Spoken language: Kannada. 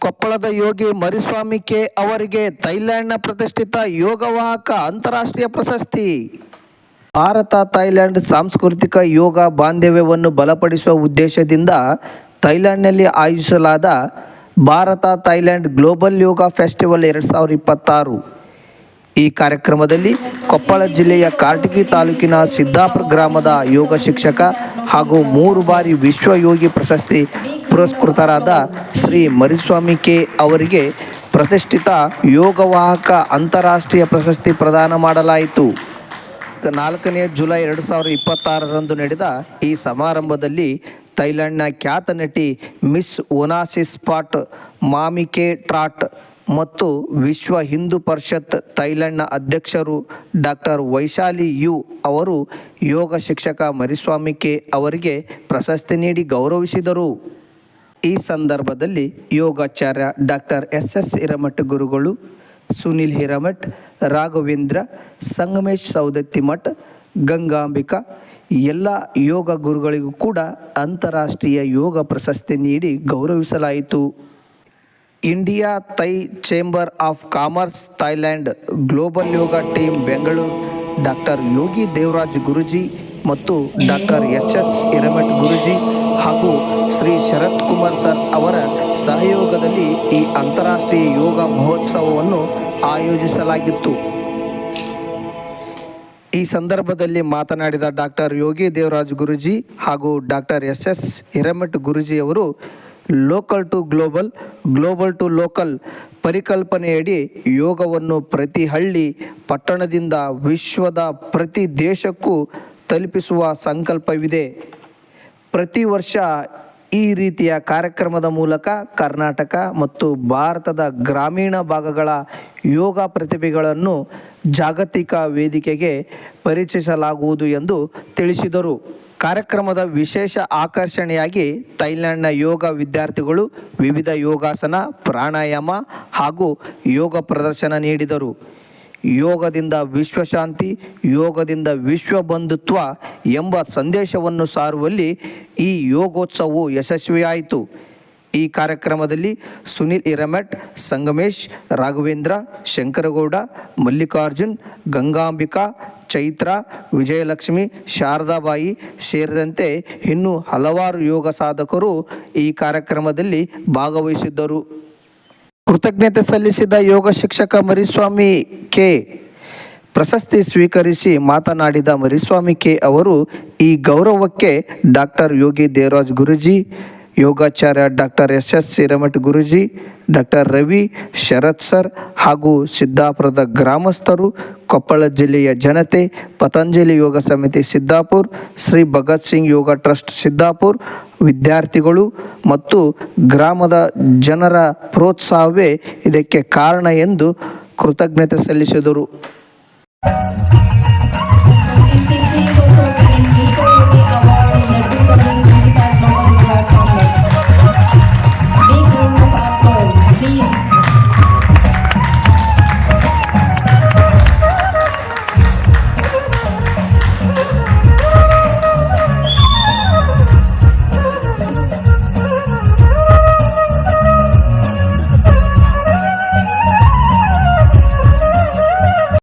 ಕೊಪ್ಪಳದ ಯೋಗಿ ಮರಿಸ್ವಾಮಿ ಕೆ ಅವರಿಗೆ ಥೈಲ್ಯಾಂಡ್ನ ಪ್ರತಿಷ್ಠಿತ ಯೋಗವಾಹಕ ಅಂತಾರಾಷ್ಟ್ರೀಯ ಪ್ರಶಸ್ತಿ. ಭಾರತ ಥೈಲ್ಯಾಂಡ್ ಸಾಂಸ್ಕೃತಿಕ ಯೋಗ ಬಾಂಧವ್ಯವನ್ನು ಬಲಪಡಿಸುವ ಉದ್ದೇಶದಿಂದ ಥೈಲ್ಯಾಂಡ್ನಲ್ಲಿ ಆಯೋಜಿಸಲಾದ ಭಾರತ ಥೈಲ್ಯಾಂಡ್ ಗ್ಲೋಬಲ್ ಯೋಗ ಫೆಸ್ಟಿವಲ್ 2026 ಈ ಕಾರ್ಯಕ್ರಮದಲ್ಲಿ ಕೊಪ್ಪಳ ಜಿಲ್ಲೆಯ ಕಾರಟಗಿ ತಾಲೂಕಿನ ಸಿದ್ದಾಪುರ ಗ್ರಾಮದ ಯೋಗ ಶಿಕ್ಷಕ ಹಾಗೂ 3 ಬಾರಿ ವಿಶ್ವ ಯೋಗಿ ಪ್ರಶಸ್ತಿ ಪುರಸ್ಕೃತರಾದ ಶ್ರೀ ಮರಿಸ್ವಾಮಿ ಕೆ ಅವರಿಗೆ ಪ್ರತಿಷ್ಠಿತ ಯೋಗವಾಹಕ ಅಂತಾರಾಷ್ಟ್ರೀಯ ಪ್ರಶಸ್ತಿ ಪ್ರದಾನ ಮಾಡಲಾಯಿತು. 4 ಜುಲೈ 2026ರಂದು ನಡೆದ ಈ ಸಮಾರಂಭದಲ್ಲಿ ಥೈಲ್ಯಾಂಡ್ನ ಖ್ಯಾತ ನಟಿ ಮಿಸ್ ಓನಾಸಿಸ್ಪಾಟ್ ಮಾಮಿಕೆ ಟ್ರಾಟ್ ಮತ್ತು ವಿಶ್ವ ಹಿಂದೂ ಪರಿಷತ್ ಥೈಲ್ಯಾಂಡ್ನ ಅಧ್ಯಕ್ಷರು ಡಾಕ್ಟರ್ ವೈಶಾಲಿ ಯು ಅವರು ಯೋಗ ಶಿಕ್ಷಕ ಮರಿಸ್ವಾಮಿ ಕೆ ಅವರಿಗೆ ಪ್ರಶಸ್ತಿ ನೀಡಿ ಗೌರವಿಸಿದರು. ಈ ಸಂದರ್ಭದಲ್ಲಿ ಯೋಗಾಚಾರ್ಯ ಡಾಕ್ಟರ್ SS ಹಿರೇಮಠ ಗುರುಗಳು, ಸುನಿಲ್ ಹಿರೇಮಠ, ರಾಘವೇಂದ್ರ, ಸಂಗಮೇಶ್ ಸೌದತ್ತಿಮಠ, ಗಂಗಾಂಬಿಕಾ ಎಲ್ಲ ಯೋಗ ಗುರುಗಳಿಗೂ ಕೂಡ ಅಂತಾರಾಷ್ಟ್ರೀಯ ಯೋಗ ಪ್ರಶಸ್ತಿ ನೀಡಿ ಗೌರವಿಸಲಾಯಿತು. India Thai chamber of commerce Thailand global Yoga team Bengaluru doctor Yogi Devaraj Guruji ಮತ್ತು ಡಾಕ್ಟರ್ SS ಹಿರೇಮಠ ಗುರುಜಿ ಹಾಗೂ ಶ್ರೀ ಶರತ್ ಕುಮಾರ್ ಸರ್ ಅವರ ಸಹಯೋಗದಲ್ಲಿ ಈ ಅಂತಾರಾಷ್ಟ್ರೀಯ ಯೋಗ ಮಹೋತ್ಸವವನ್ನು ಆಯೋಜಿಸಲಾಗಿತ್ತು. ಈ ಸಂದರ್ಭದಲ್ಲಿ ಮಾತನಾಡಿದ ಡಾಕ್ಟರ್ ಯೋಗಿ ದೇವರಾಜ್ ಗುರುಜಿ ಹಾಗೂ ಡಾಕ್ಟರ್ SS ಹಿರೇಮಠ ಗುರುಜಿಯವರು local to global, global to local ಪರಿಕಲ್ಪನೆಯಡಿ ಯೋಗವನ್ನು ಪ್ರತಿ ಹಳ್ಳಿ ಪಟ್ಟಣದಿಂದ ವಿಶ್ವದ ಪ್ರತಿ ದೇಶಕ್ಕೂ ತಲುಪಿಸುವ ಸಂಕಲ್ಪವಿದೆ. ಪ್ರತಿ ವರ್ಷ ಈ ರೀತಿಯ ಕಾರ್ಯಕ್ರಮದ ಮೂಲಕ ಕರ್ನಾಟಕ ಮತ್ತು ಭಾರತದ ಗ್ರಾಮೀಣ ಭಾಗಗಳ ಯೋಗ ಪ್ರತಿಭೆಗಳನ್ನು ಜಾಗತಿಕ ವೇದಿಕೆಗೆ ಪರಿಚಯಿಸಲಾಗುವುದು ಎಂದು ತಿಳಿಸಿದರು. ಕಾರ್ಯಕ್ರಮದ ವಿಶೇಷ ಆಕರ್ಷಣೆಯಾಗಿ ಥೈಲ್ಯಾಂಡ್ನ ಯೋಗ ವಿದ್ಯಾರ್ಥಿಗಳು ವಿವಿಧ ಯೋಗಾಸನ, ಪ್ರಾಣಾಯಾಮ ಹಾಗೂ ಯೋಗ ಪ್ರದರ್ಶನ ನೀಡಿದರು. ಯೋಗದಿಂದ ವಿಶ್ವಶಾಂತಿ, ಯೋಗದಿಂದ ವಿಶ್ವ ಬಂಧುತ್ವ ಎಂಬ ಸಂದೇಶವನ್ನು ಸಾರುವಲ್ಲಿ ಈ ಯೋಗೋತ್ಸವವು ಯಶಸ್ವಿಯಾಯಿತು. ಈ ಕಾರ್ಯಕ್ರಮದಲ್ಲಿ ಸುನಿಲ್ ಹಿರೇಮಠ, ಸಂಗಮೇಶ್, ರಾಘವೇಂದ್ರ, ಶಂಕರಗೌಡ, ಮಲ್ಲಿಕಾರ್ಜುನ್, ಗಂಗಾಂಬಿಕಾ, ಚೈತ್ರ, ವಿಜಯಲಕ್ಷ್ಮಿ, ಶಾರದಾಬಾಯಿ ಸೇರಿದಂತೆ ಇನ್ನೂ ಹಲವಾರು ಯೋಗ ಸಾಧಕರು ಈ ಕಾರ್ಯಕ್ರಮದಲ್ಲಿ ಭಾಗವಹಿಸಿದ್ದರು. ಕೃತಜ್ಞತೆ ಸಲ್ಲಿಸಿದ ಯೋಗ ಶಿಕ್ಷಕ ಮರಿಸ್ವಾಮಿ ಕೆ ಪ್ರಶಸ್ತಿ ಸ್ವೀಕರಿಸಿ ಮಾತನಾಡಿದ ಮರಿಸ್ವಾಮಿ ಕೆ ಅವರು ಈ ಗೌರವಕ್ಕೆ ಡಾಕ್ಟರ್ ಯೋಗಿ ದೇವರಾಜ್ ಗುರುಜಿ, ಯೋಗಾಚಾರ್ಯ ಡಾಕ್ಟರ್ SS ಹಿರೇಮಠ ಗುರುಜಿ, ಡಾಕ್ಟರ್ ರವಿ, ಶರತ್ ಸರ್ ಹಾಗೂ ಸಿದ್ದಾಪುರದ ಗ್ರಾಮಸ್ಥರು, ಕೊಪ್ಪಳ ಜಿಲ್ಲೆಯ ಜನತೆ, ಪತಂಜಲಿ ಯೋಗ ಸಮಿತಿ ಸಿದ್ದಾಪುರ್, ಶ್ರೀ ಭಗತ್ ಸಿಂಗ್ ಯೋಗ ಟ್ರಸ್ಟ್ ಸಿದ್ದಾಪುರ್, ವಿದ್ಯಾರ್ಥಿಗಳು ಮತ್ತು ಗ್ರಾಮದ ಜನರ ಪ್ರೋತ್ಸಾಹವೇ ಇದಕ್ಕೆ ಕಾರಣ ಎಂದು ಕೃತಜ್ಞತೆ ಸಲ್ಲಿಸಿದರು.